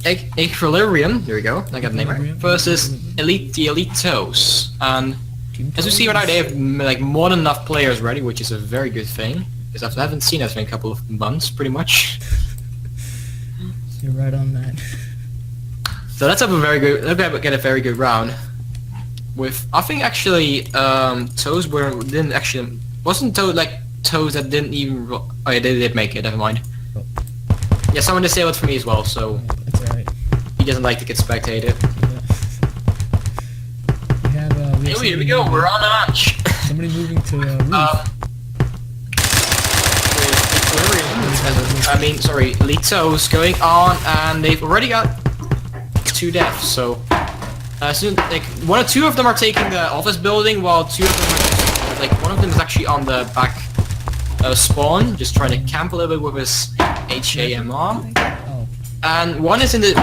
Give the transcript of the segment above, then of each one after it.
Equilibrium, there we go, I got the name right, versus the Elite Toes. And as you see right now, they have like more than enough players ready, which is a very good thing. Because I haven't seen that in a couple of months, pretty much. You're right on that. So let's have a very good, let's get a very good round. With, I think actually, Toes didn't actually, wasn't Toes that didn't even, oh yeah, they did make it, never mind. Oh. Yeah, someone disabled for me as well, so that's alright. He doesn't like to get spectated. Yeah. Here we go, we're on the match. Somebody moving to roof. Elite Toes going on, and they've already got 2 deaths, so soon, like, two of them are taking the office building, while 2 of them are just, like, one of them is actually on the back spawn, just trying to camp a little bit with his HAMR. Oh. And one is in the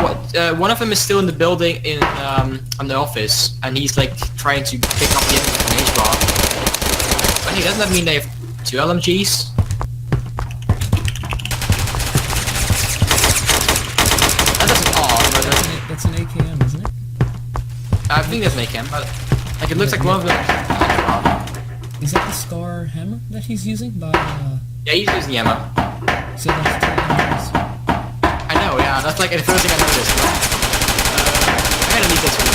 one of them is still in the building in on the office, and he's like trying to pick up the enemy from H-bar. But hey, doesn't that mean they have 2 LMGs? That's an AKM, isn't it? I think that's an AKM, but like it looks like one of them. Is that the Scar hammer that he's using? By yeah, he's using the hammer. So that's 2 hammers. I know, yeah, that's like the first thing I noticed. I gotta leave this one.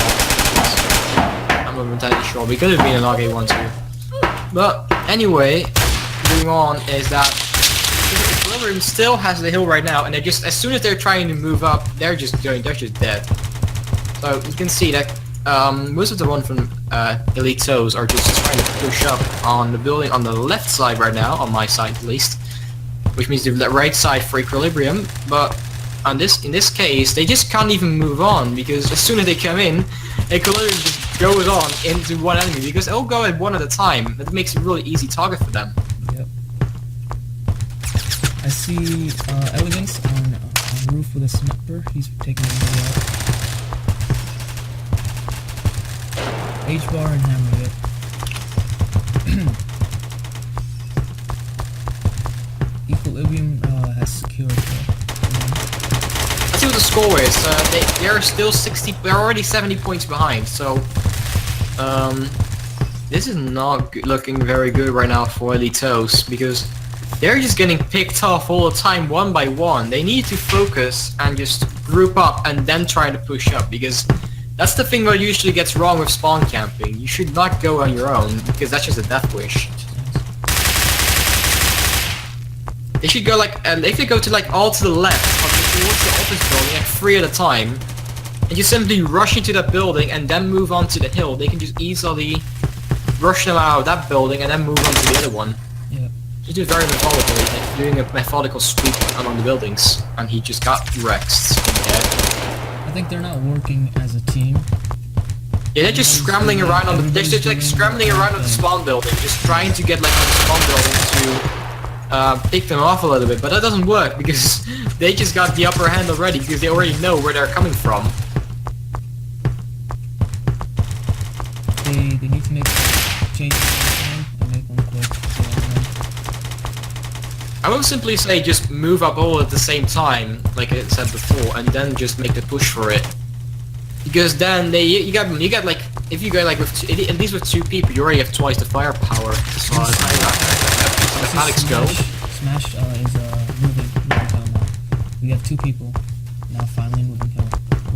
I'm not entirely sure. We could have been an RK1 too. But anyway, moving on is that Equilibrium still has the hill right now, and they're just, as soon as they're trying to move up, they're just dead. So you can see that most of the ones from Elite Toes are just trying to push up on the building on the left side right now, on my side at least, which means the right side for Equilibrium. But in this case, they just can't even move on, because as soon as they come in, Equilibrium just goes on into one enemy, because they'll go at one at a time. That makes it a really easy target for them. Yep. I see Elegance on the roof with a sniper. He's taking a out. H-bar and hammer, yep. Equilibrium has secured. Let's see what the score is. They're still 60. They're already 70 points behind. So this is not looking very good right now for Elite Toes, because they're just getting picked off all the time, one by one. They need to focus and just group up and then try to push up, because that's the thing that usually gets wrong with spawn camping. You should not go on your own, because that's just a death wish. They should go like, if they go to like all to the left, towards the office building, like 3 at a time, and you simply rush into that building and then move on to the hill, they can just easily rush them out of that building and then move on to the other one. Yeah. Just do it very methodically, like doing a methodical sweep among the buildings, and he just got wrecked in the head. I think they're not working as a team. Yeah, they're just scrambling around on the. They're just like scrambling around on the spawn building, just trying to get like on the spawn building to pick them off a little bit, but that doesn't work because they just got the upper hand already, because they already know where they're coming from. They need to make changes and make one quick. I will simply say just move up all at the same time, like I said before, and then just make the push for it. Because then you got like, if you go like with at least with 2 people, you already have twice the firepower. So mathematics go. Smash is moving hill now. We have 2 people now finally moving hill.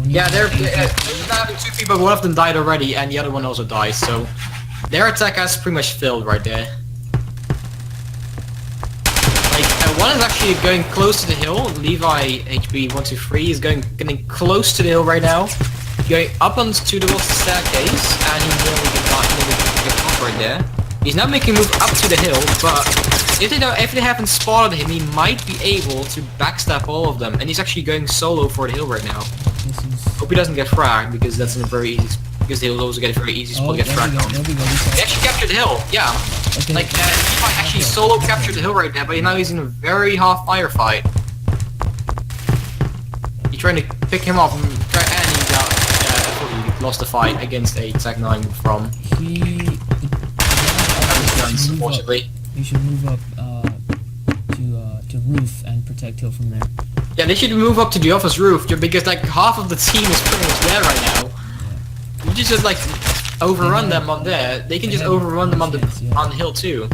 Yeah, they're not having 2 people. One of them died already, and the other one also died. So their attack has pretty much failed right there. Like one is actually going close to the hill. Levi HB123 is getting close to the hill right now. Going up onto the staircase, and he nearly get caught right there. He's now making a move up to the hill, but if they haven't spotted him, he might be able to backstab all of them, and he's actually going solo for the hill right now. Hope he doesn't get fragged, because that's a very easy. Because they will also get a very easy spot to get fragged on. He actually captured the hill, yeah. Okay. Like he might actually solo capture the hill right now, but now he's in a very hot firefight. He's trying to pick him up, and he lost the fight against a Tech 9 from. Unfortunately, you should move up to roof and protect hill from there. Yeah, they should move up to the office roof, because like half of the team is pretty much there right now. You just like overrun them on there. They can just overrun them on the hill too.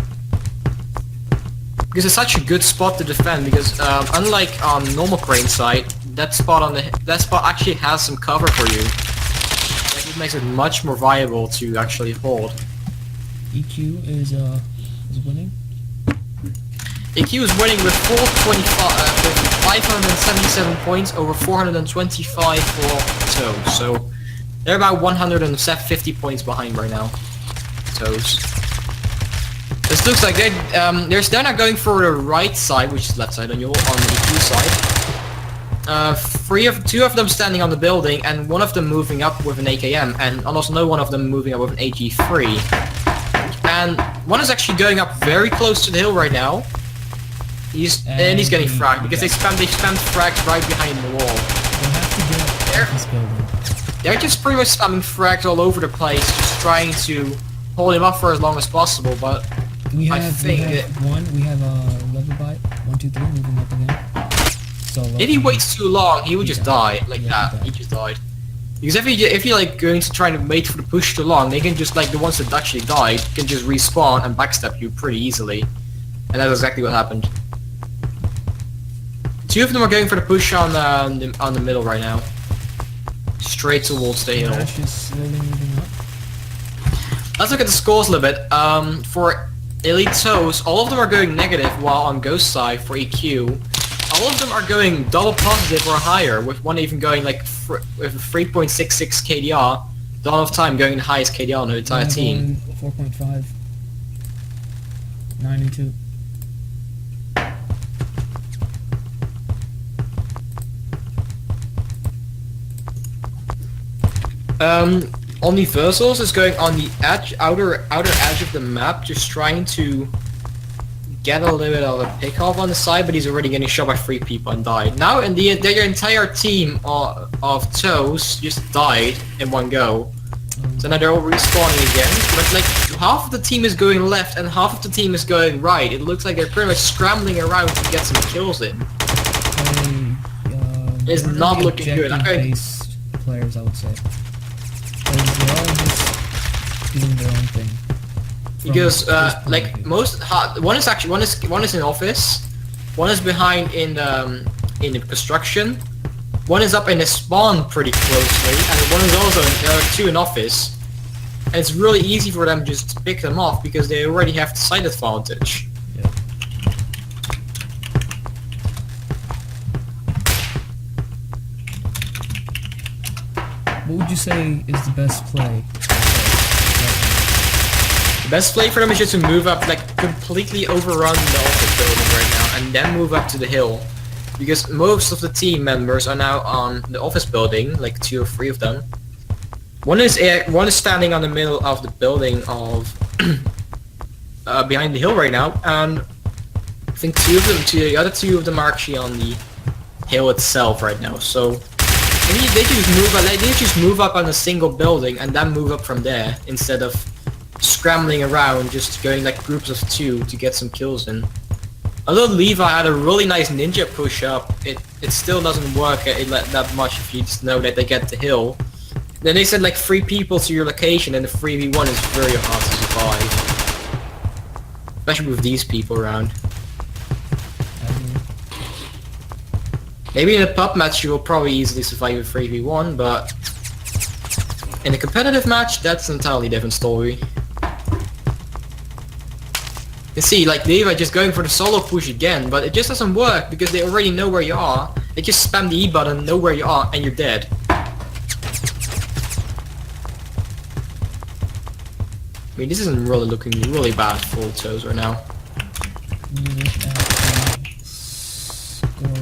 Because it's such a good spot to defend. Because unlike on normal crane site, that spot actually has some cover for you. Like, it makes it much more viable to actually hold. EQ is winning. EQ is winning with 577 points over 425 for Toes. So they're about 150 points behind right now. Toes. This looks like they're not going for the right side, which is left side on the EQ side. Two of them standing on the building, and one of them moving up with an AKM, and almost no one of them moving up with an AG3. And one is actually going up very close to the hill right now. He's getting fragged because they spammed frags right behind the wall. They're just pretty much spamming frags all over the place, just trying to hold him up for as long as possible. But we have a level bite 1, 2, 3 moving up again. So if he waits too long, he would just die like that. He just died. Because if you're like going to try to wait for the push too long, they can just like the ones that actually died can just respawn and backstab you pretty easily, and that's exactly what happened. Two of them are going for the push on the middle right now, straight towards the hill. Let's look at the scores a little bit. For Elite Toes, all of them are going negative, while on Ghost side for EQ, all of them are going double positive or higher, with one even going like with a 3.66 KDR. Dawn of Time going the highest KDR on the entire team. 4.5. 9 and 2. Omniversals is going on the outer edge of the map, just trying to get a little bit of a pick off on the side, but he's already getting shot by 3 people and died. Now, and their entire team of Toes just died in one go. So now they're all respawning again, but like half of the team is going left and half of the team is going right. It looks like they're pretty much scrambling around to get some kills in. It's not looking good. Based players, I would say. They're all just doing their own thing. Because like one is in office, one is behind in the construction, one is up in the spawn pretty closely, and one is also there are 2 in office. And it's really easy for them just to pick them off because they already have the side advantage. Yeah. What would you say is the best play? The best play for them is just to move up, like completely overrun the office building right now, and then move up to the hill. Because most of the team members are now on the office building, like 2 or 3 of them. One is standing on the middle of the building of behind the hill right now, and I think the other two of them are actually on the hill itself right now. So they just move up on a single building and then move up from there instead of scrambling around, just going like groups of 2 to get some kills in. Although Levi had a really nice ninja push up, it still doesn't work that much if you just know that they get the hill. Then they said like 3 people to your location, and the 3v1 is very hard to survive. Especially with these people around. Maybe in a pub match you will probably easily survive a 3v1, but in a competitive match, that's an entirely different story. You see, like Levi just going for the solo push again, but it just doesn't work because they already know where you are. They just spam the E button, know where you are, and you're dead. I mean, this isn't really looking really bad for Toes right now.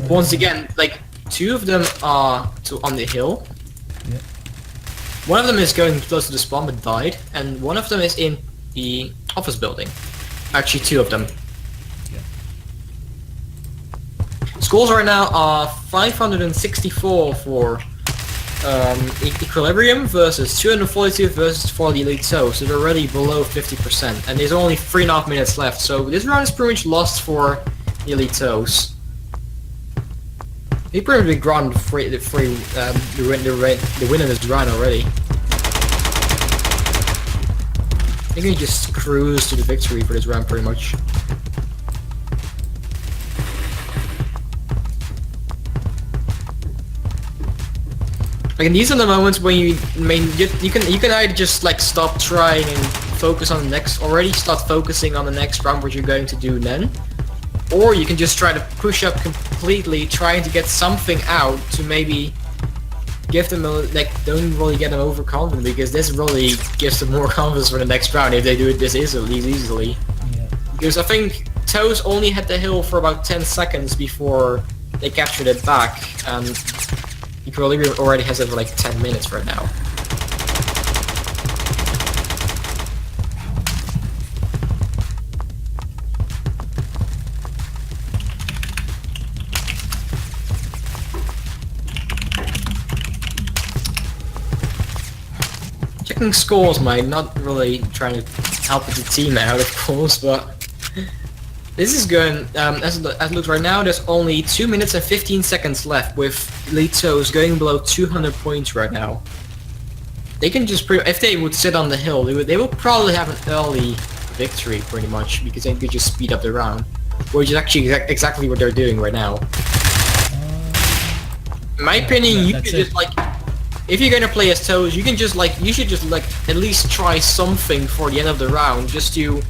Once again, like 2 of them are on the hill. Yep. One of them is going close to the spawn but died, and one of them is in the office building. Actually, 2 of them. Yeah. Scores right now are 564 for Equilibrium versus 242 versus for the Elite Toe, so they're already below 50%, and there's only 3.5 minutes left, so this round is pretty much lost for the Elite Toes. He probably ground the win of his run already. I think he just cruise to the victory for this round pretty much. Like, these are the moments when you can either just like stop trying and focus on the next start focusing on the next round what you're going to do then, or you can just try to push up completely, trying to get something out to maybe give them don't really get them overconfident, because this really gives them more confidence for the next round if they do it this easily. Yeah. Because I think Toes only had the hill for about 10 seconds before they captured it back, and he probably already has it for like 10 minutes right now. Checking scores, mate, not really trying to help the team out, of course, but this is going, as it looks right now, there's only 2 minutes and 15 seconds left, with Litos going below 200 points right now. They can just, if they would sit on the hill, they will probably have an early victory, pretty much, because they could just speed up the round, which is actually exactly what they're doing right now. In my opinion, you could just, like, if you're gonna play as Toes, you can just, like, you should just, like, at least try something for the end of the round, just to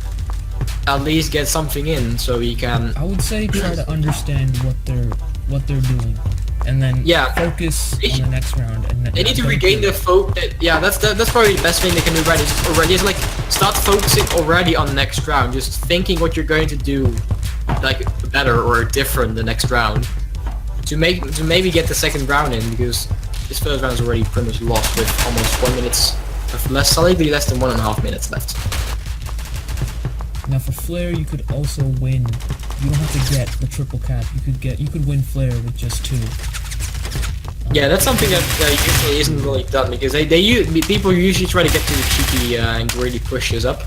at least get something in, so you can. I would say try to understand what they're doing, and then focus on the next round. And they need to regain their focus. Yeah, that's probably the best thing they can do right. Is like start focusing already on the next round, just thinking what you're going to do, like better or different the next round, to maybe get the second round in, because this first round is already pretty much lost with almost 1 minute, solidly less than 1.5 minutes left. Now for Flare, you could also win. You don't have to get the triple cap. You could win Flare with just 2. Yeah, that's something that usually isn't really done, because people usually try to get to the cheeky and greedy pushes up.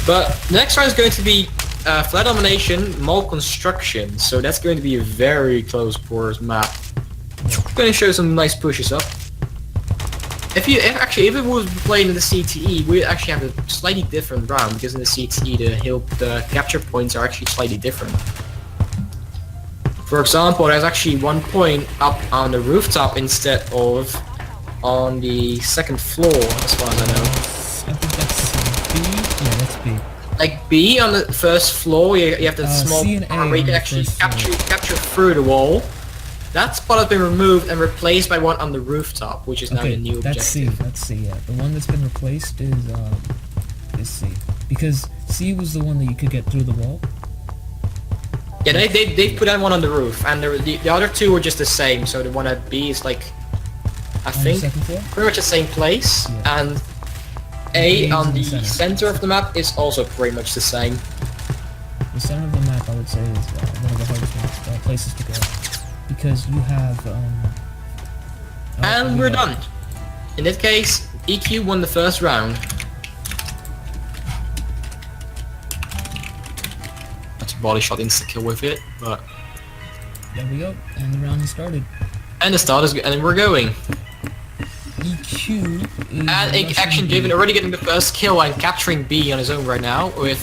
But the next round is going to be flat domination, mall construction. So that's going to be a very close quarters map. I'm going to show some nice pushes up. If it was played in the CTE, we'd actually have a slightly different round, because in the CTE the capture points are actually slightly different. For example, there's actually 1 point up on the rooftop instead of on the second floor, as far as I know. I think that's B. Yeah, that's B. Like B on the first floor, you have that small part where you can actually capture through the wall. That spot has been removed and replaced by one on the rooftop, which is now the new objective. That's C, yeah. The one that's been replaced is C. Because C was the one that you could get through the wall. Yeah, they put that one on the roof, and the other two were just the same, so the one at B is like, I think, pretty much the same place, and A on the center of the map is also pretty much the same. The center of the map, I would say, is one of the hardest places to go. Because you have, and we're done. In that case, EQ won the first round. That's a body shot insta-kill with it, but... There we go, and the round has started. And the start is good, and we're going. EQ is... And Action Javen already getting the first kill and capturing B on his own right now, with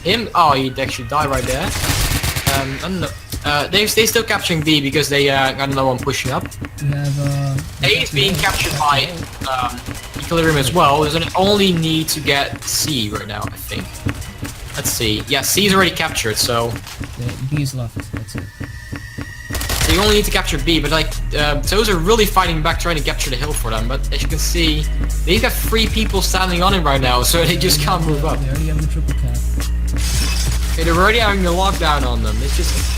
him... Oh, he'd actually die right there. I don't know. They're still capturing B because they got another one pushing up. We have, A is being captured by Equilibrium as well. There's only need to get C right now, I think. Let's see. Yeah, C is already captured, so... Yeah, B is left, that's it. So you only need to capture B, but like, those are really fighting back trying to capture the hill for them, but as you can see, they've got 3 people standing on it right now, so they just can't move up. They already have the triple cap. Okay, they're already having a lockdown on them. It's just...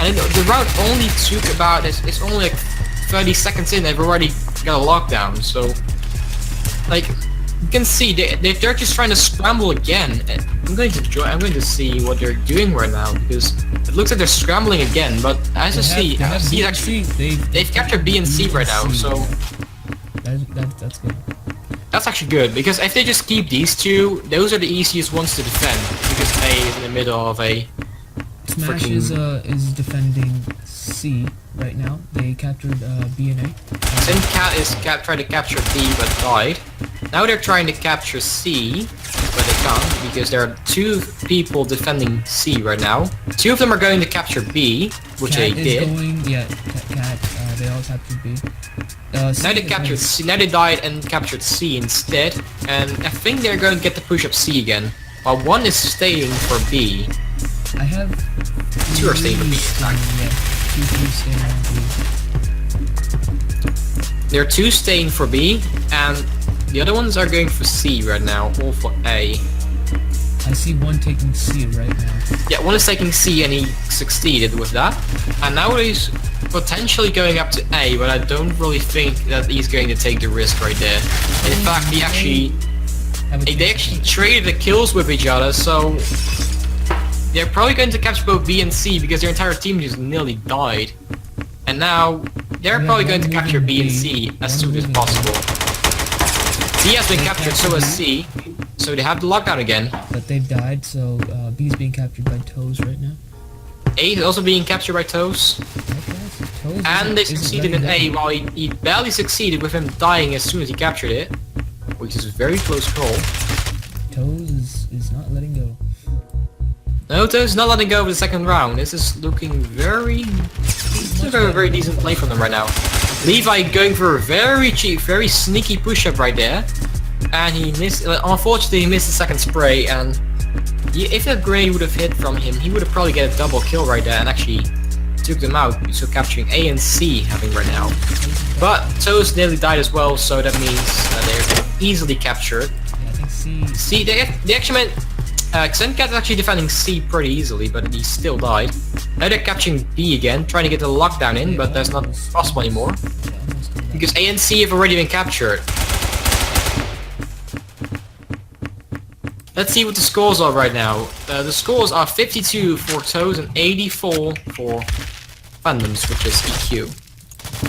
And the round only took about, it's only like 30 seconds in, they've already got a lockdown, so... Like, you can see, they're just trying to scramble again. I'm going to see what they're doing right now, because it looks like they're scrambling again, but as you see, they've captured B and C right now, so... That's good. That's actually good, because if they just keep these two, those are the easiest ones to defend, because A is in the middle of a... Smash is defending C C right now. They captured B and A. Sin Cat is trying to capture B but died. Now they're trying to capture C, but they can't because there are 2 people defending C right now. 2 of them are going to capture B, which Cat they is did. Going, yeah, Cat. They all captured B. Now they captured C. Now they died and captured C instead, and I think they're going to get to push up C again. While 1 is staying for B. I have 2 are staying for B. In fact. Yeah, 2 staying on B. There are 2 staying for B, and the other ones are going for C right now, all for A. I see 1 taking C right now. Yeah, 1 is taking C and he succeeded with that. And now he's potentially going up to A, but I don't really think that he's going to take the risk right there. In fact, they actually traded the kills with each other, so they're probably going to capture both B and C because their entire team just nearly died. And now they're probably going to capture B and C as soon as possible. B has been captured, so has C, so they have the lockdown again. But they've died, so B's being captured by Toes right now. A is also being captured by Toes. And they succeeded in A while he barely succeeded with him dying as soon as he captured it. Which is a very close call. Toes is not letting go. No, Toes is not letting go of the second round. This is looking very... This is a very decent play from them right now. Levi going for a very cheap, very sneaky push-up right there. And he missed... Unfortunately, he missed the second spray, and... If that grenade would have hit from him, he would have probably get a double kill right there and actually took them out. So capturing A and C having right now. But Toes nearly died as well, so that means they're easily captured. Yeah, I think C... C, they actually meant... Xencat is actually defending C pretty easily, but he still died. Now they're capturing B again, trying to get the lockdown in, but that's not possible anymore. Because A and C have already been captured. Let's see what the scores are right now. The scores are 52 for Toes and 84 for Fandoms, which is EQ.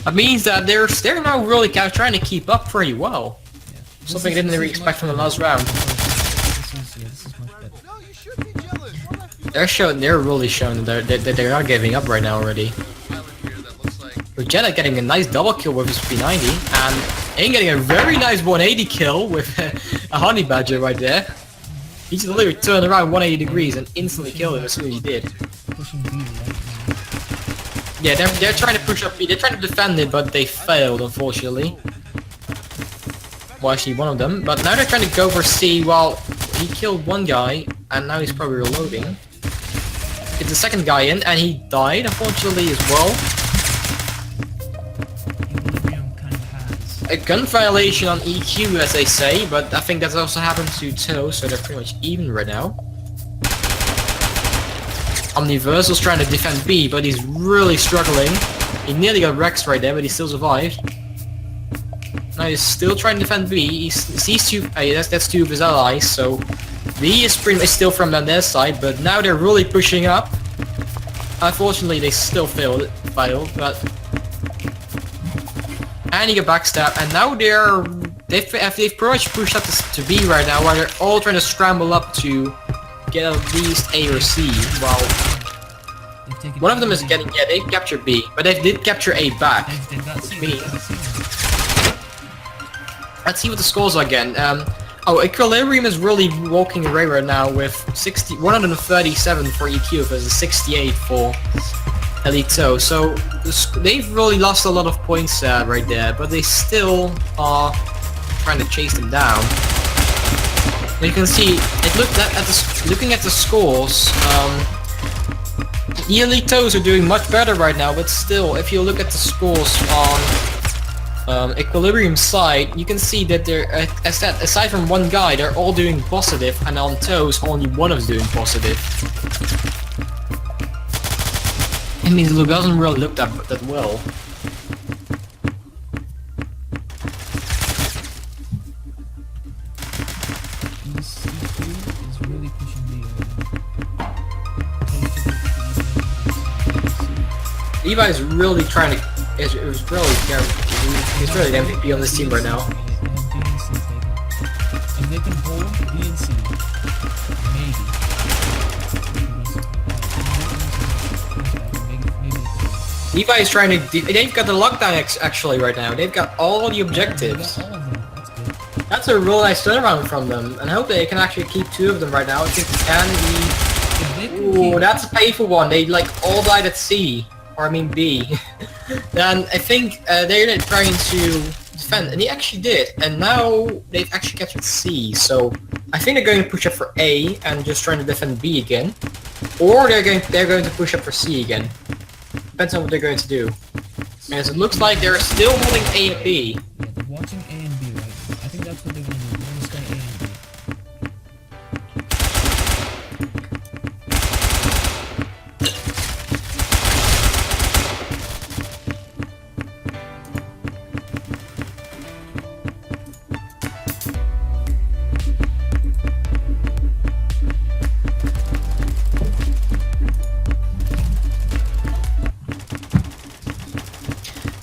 That means that they're now really trying to keep up pretty well. Yeah. Something I didn't really expect from the last round. This is much better. They're really showing that they're not giving up right now already. With Jedi getting a nice double kill with his P90, and Aang getting a very nice 180 kill with a honey badger right there. He just literally turned around 180 degrees and instantly killed him as soon as he did. Pushing B right now. Yeah, they're trying to push up B. They're trying to defend it, but they failed, unfortunately. Well, actually, one of them. But now they're trying to go for C while he killed one guy, and now he's probably reloading. Get the second guy in, and he died, unfortunately, as well. A gun violation on EQ, as they say, but I think that's also happened to Toe, so they're pretty much even right now. Omniversal's trying to defend B, but he's really struggling. He nearly got Rex right there, but he still survived. Now he's still trying to defend B. He sees two. That's 2 of his allies, so B is pretty much still from on their side, but now they're really pushing up. Unfortunately, they still failed, but... And he got backstabbed, and now they've pretty much pushed up to B right now, while they're all trying to scramble up to get at least A or C, while one of them is getting, yeah, they captured B, but they did capture A back, which means... Let's see what the scores are again. Oh, Equilibrium is really walking away right now with 137 for EQ versus 68 for Elito, so they've really lost a lot of points right there, but they still are trying to chase them down. And you can see, looking at the scores, the Elitos are doing much better right now, but still, if you look at the scores on Equilibrium's side, you can see that they're, aside from one guy, they're all doing positive, and on Toes, only one is doing positive. It means it doesn't really look that well. Is really pushing the Levi is really trying to. He's really the MVP on this team right now. If they can hold B and C, maybe. Levi is trying to... They've got the lockdown actually right now. They've got all the objectives. All of them. That's good. That's a real nice turnaround from them. And I hope they can actually keep 2 of them right now. I think they can. If they can Ooh, keep- that's a painful one. They like all died at C. Or I mean B. And I think they're trying to defend. And they actually did. And now they've actually captured C. So I think they're going to push up for A and just trying to defend B again. Or they're going to push up for C again. Depends on what they're going to do. As it looks like they're still holding A and B. Yeah, they're watching A and B, right? I think that's what they're gonna do. They're gonna stay A and B.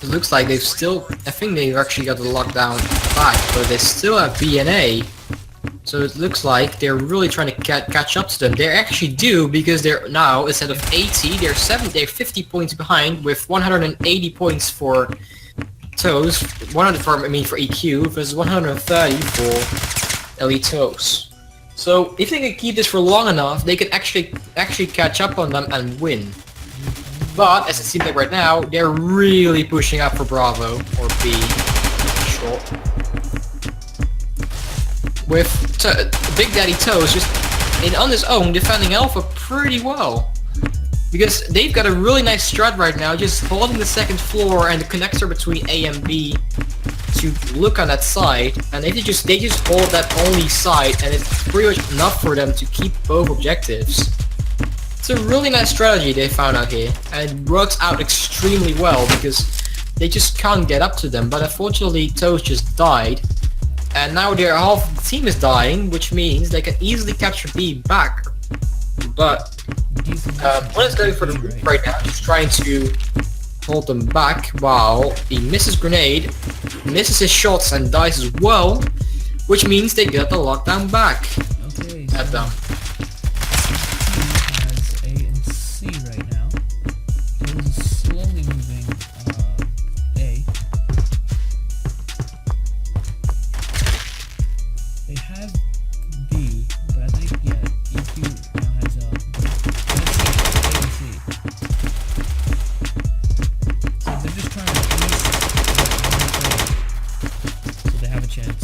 It looks like they've still... I think they've actually got the lockdown back, but they still have B and A. So it looks like they're really trying to catch up to them. They actually do, because they're now, instead of 80, they're 50 points behind with 180 points for Toes, 100 for EQ, versus 130 for Elite Toes. So if they can keep this for long enough, they can actually catch up on them and win. But as it seems like right now, they're really pushing up for Bravo or B. Sure. With Big Daddy Toes just on his own defending Alpha pretty well. Because they've got a really nice strat right now, just holding the 2nd floor and the connector between A and B to look on that side, and they just hold that only side, and it's pretty much enough for them to keep both objectives. It's a really nice strategy they found out here, and it works out extremely well because they just can't get up to them, but unfortunately Toes just died, and now their half the team is dying, which means they can easily capture B back. But one is going for the roof right now, just trying to hold them back while he misses grenade, misses his shots and dies as well, which means they get the lockdown back Okay, at them. has A and C right now. It is slowly moving A. They have B, but I think EQ now has A and C. So they're just trying to at least so they have a chance.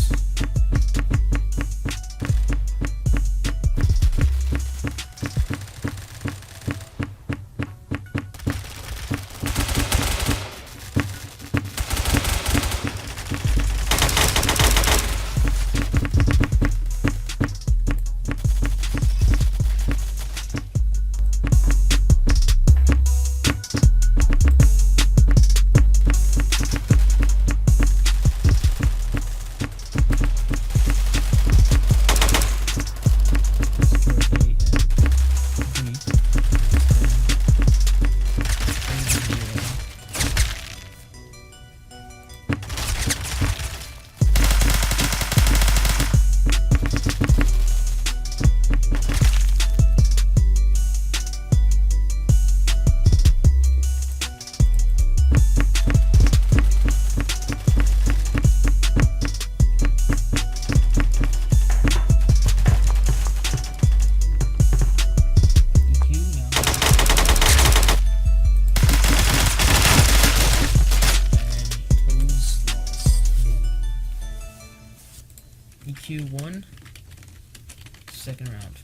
EQ won. Second round.